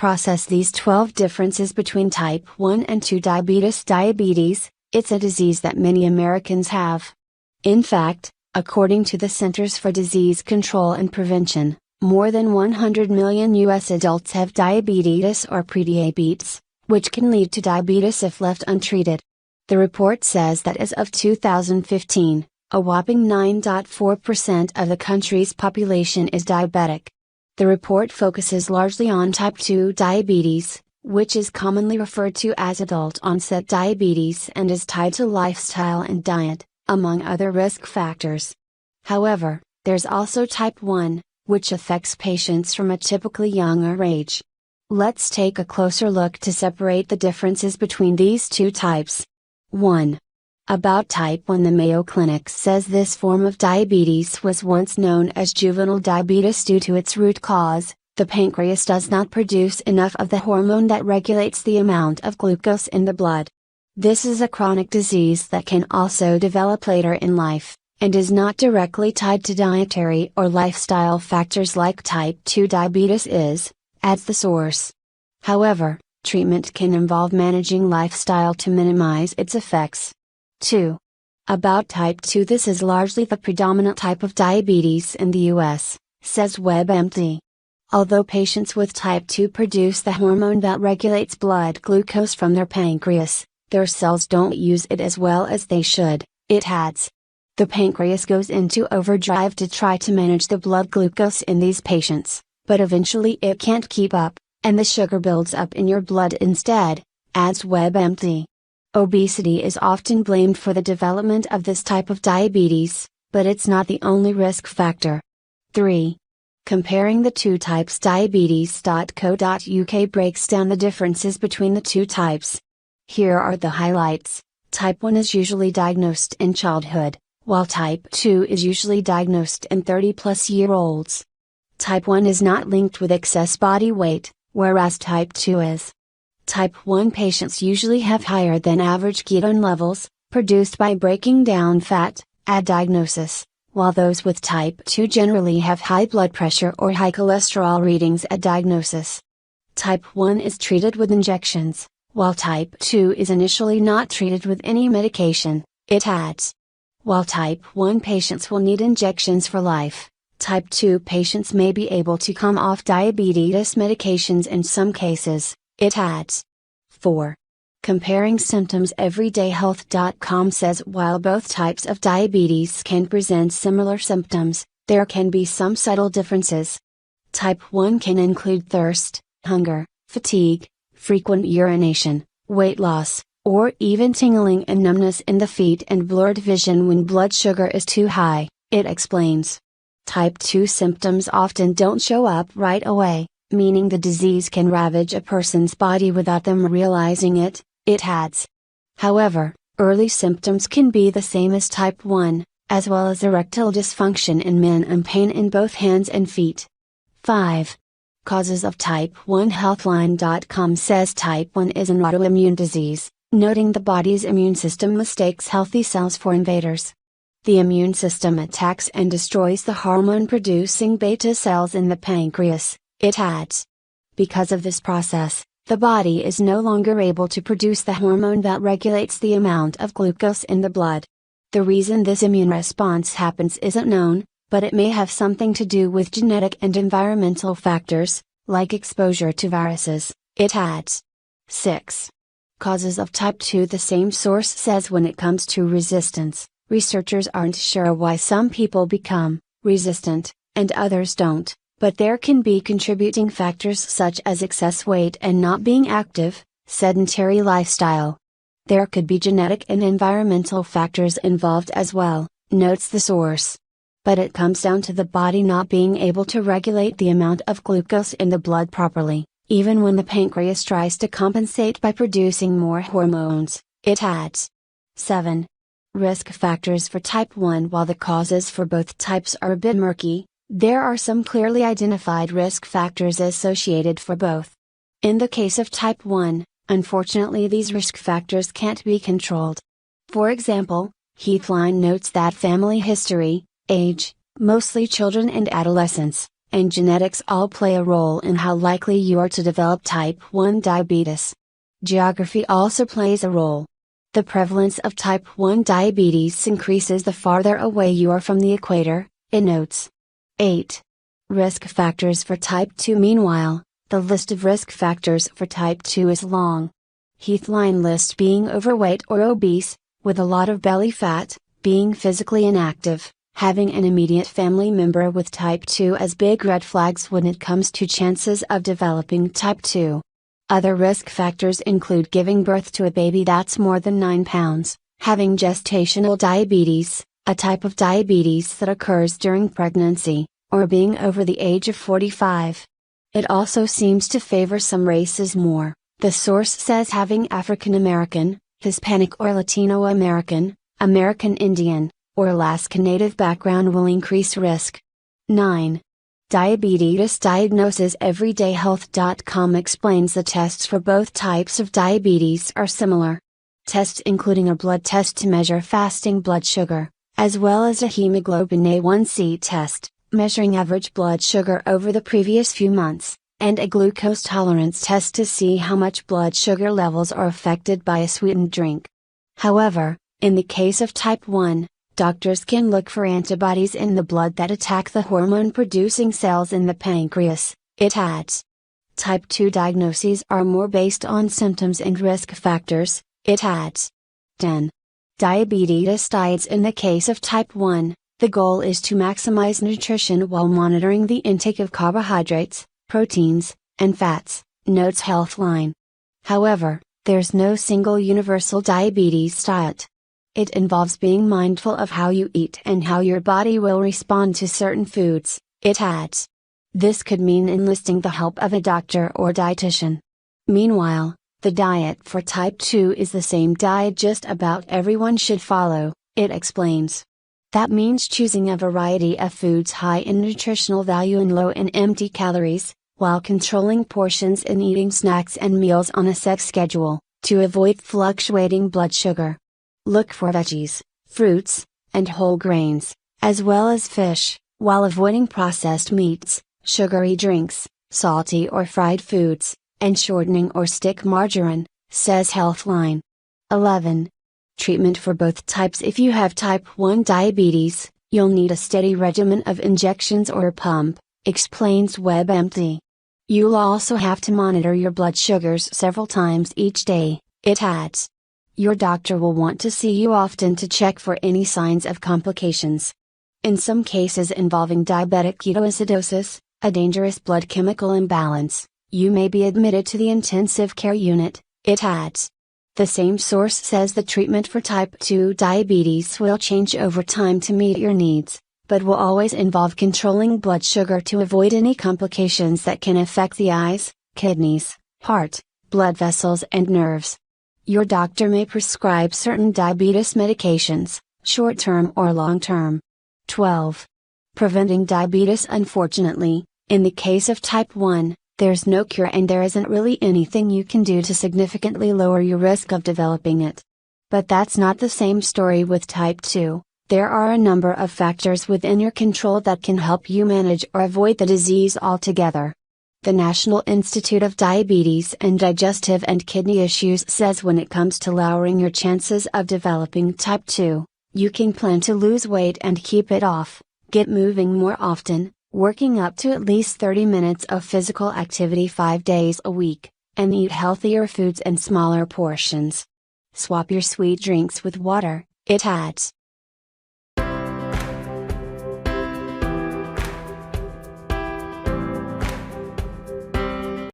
process these 12 differences between type 1 and 2 diabetes. Diabetes, it's a disease that many Americans have. In fact, according to the Centers for Disease Control and Prevention, more than 100 million U.S. adults have diabetes or prediabetes, which can lead to diabetes if left untreated. The report says that as of 2015, a whopping 9.4% of the country's population is diabetic. The report focuses largely on type 2 diabetes, which is commonly referred to as adult onset diabetes and is tied to lifestyle and diet, among other risk factors. However, there's also type 1, which affects patients from a typically younger age. Let's take a closer look to separate the differences between these two types. 1. About type 1. The Mayo Clinic says this form of diabetes was once known as juvenile diabetes due to its root cause: the pancreas does not produce enough of the hormone that regulates the amount of glucose in the blood. This is a chronic disease that can also develop later in life, and is not directly tied to dietary or lifestyle factors like type 2 diabetes is, adds the source. However, treatment can involve managing lifestyle to minimize its effects. 2. About type 2. This is largely the predominant type of diabetes in the US, says WebMD. Although patients with type 2 produce the hormone that regulates blood glucose from their pancreas, their cells don't use it as well as they should, it adds. The pancreas goes into overdrive to try to manage the blood glucose in these patients, but eventually it can't keep up, and the sugar builds up in your blood instead, adds WebMD. Obesity is often blamed for the development of this type of diabetes, but it's not the only risk factor. 3. Comparing the two types. Diabetes.co.uk breaks down the differences between the two types. Here are the highlights. Type 1 is usually diagnosed in childhood, while type 2 is usually diagnosed in 30-plus-year-olds. Type 1 is not linked with excess body weight, whereas type 2 is. Type 1 patients usually have higher than average ketone levels, produced by breaking down fat, at diagnosis, while those with type 2 generally have high blood pressure or high cholesterol readings at diagnosis. Type 1 is treated with injections, while type 2 is initially not treated with any medication, it adds. While type 1 patients will need injections for life, type 2 patients may be able to come off diabetes medications in some cases, it adds. 4. Comparing symptoms. Everydayhealth.com says while both types of diabetes can present similar symptoms, there can be some subtle differences. Type 1 can include thirst, hunger, fatigue, frequent urination, weight loss, or even tingling and numbness in the feet and blurred vision when blood sugar is too high, it explains. Type 2 symptoms often don't show up right away, meaning the disease can ravage a person's body without them realizing it, it adds. However, early symptoms can be the same as type 1, as well as erectile dysfunction in men and pain in both hands and feet. 5. Causes of type 1. Healthline.com says type 1 is an autoimmune disease, noting the body's immune system mistakes healthy cells for invaders. The immune system attacks and destroys the hormone-producing beta cells in the pancreas, it adds. Because of this process, the body is no longer able to produce the hormone that regulates the amount of glucose in the blood. The reason this immune response happens isn't known, but it may have something to do with genetic and environmental factors, like exposure to viruses, it adds. 6. Causes of type 2. The same source says when it comes to resistance, researchers aren't sure why some people become resistant, and others don't, but there can be contributing factors such as excess weight and not being active, sedentary lifestyle. There could be genetic and environmental factors involved as well, notes the source. But it comes down to the body not being able to regulate the amount of glucose in the blood properly, even when the pancreas tries to compensate by producing more hormones, it adds. 7. Risk factors for type 1. While the causes for both types are a bit murky, there are some clearly identified risk factors associated for both. In the case of type 1, unfortunately these risk factors can't be controlled. For example, Heathline notes that family history, age, mostly children and adolescents, and genetics all play a role in how likely you are to develop type 1 diabetes. Geography also plays a role. The prevalence of type 1 diabetes increases the farther away you are from the equator, it notes. 8. Risk factors for type 2. Meanwhile, the list of risk factors for type 2 is long. Heathline lists being overweight or obese, with a lot of belly fat, being physically inactive, having an immediate family member with type 2 as big red flags when it comes to chances of developing type 2. Other risk factors include giving birth to a baby that's more than 9 pounds, having gestational diabetes, a type of diabetes that occurs during pregnancy, or being over the age of 45. It also seems to favor some races more. The source says having African American, Hispanic or Latino American, American Indian, or Alaska Native background will increase risk. 9. Diabetes diagnosis. Everydayhealth.com explains the tests for both types of diabetes are similar. Tests including a blood test to measure fasting blood sugar, as well as a hemoglobin A1C test, measuring average blood sugar over the previous few months, and a glucose tolerance test to see how much blood sugar levels are affected by a sweetened drink. However, in the case of type 1, doctors can look for antibodies in the blood that attack the hormone-producing cells in the pancreas, it adds. Type 2 diagnoses are more based on symptoms and risk factors, it adds. 10. Diabetes diets. In the case of type 1, the goal is to maximize nutrition while monitoring the intake of carbohydrates, proteins, and fats, notes Healthline. However, there's no single universal diabetes diet. It involves being mindful of how you eat and how your body will respond to certain foods, it adds. This could mean enlisting the help of a doctor or dietitian. Meanwhile, the diet for type 2 is the same diet just about everyone should follow, it explains. That means choosing a variety of foods high in nutritional value and low in empty calories, while controlling portions and eating snacks and meals on a set schedule, to avoid fluctuating blood sugar. Look for veggies, fruits, and whole grains, as well as fish, while avoiding processed meats, sugary drinks, salty or fried foods, and shortening or stick margarine, says Healthline. 11. Treatment for both types. If you have type 1 diabetes, you'll need a steady regimen of injections or a pump, explains WebMD. You'll also have to monitor your blood sugars several times each day, it adds. Your doctor will want to see you often to check for any signs of complications. In some cases involving diabetic ketoacidosis, a dangerous blood chemical imbalance, you may be admitted to the intensive care unit, it adds. The same source says the treatment for type 2 diabetes will change over time to meet your needs, but will always involve controlling blood sugar to avoid any complications that can affect the eyes, kidneys, heart, blood vessels and nerves. Your doctor may prescribe certain diabetes medications, short-term or long-term. 12. Preventing diabetes. Unfortunately, in the case of type 1, there's no cure and there isn't really anything you can do to significantly lower your risk of developing it. But that's not the same story with type 2. There are a number of factors within your control that can help you manage or avoid the disease altogether. The National Institute of Diabetes and Digestive and Kidney Issues says when it comes to lowering your chances of developing type 2, you can plan to lose weight and keep it off, get moving more often, working up to at least 30 minutes of physical activity 5 days a week, and eat healthier foods in smaller portions. Swap your sweet drinks with water, it adds.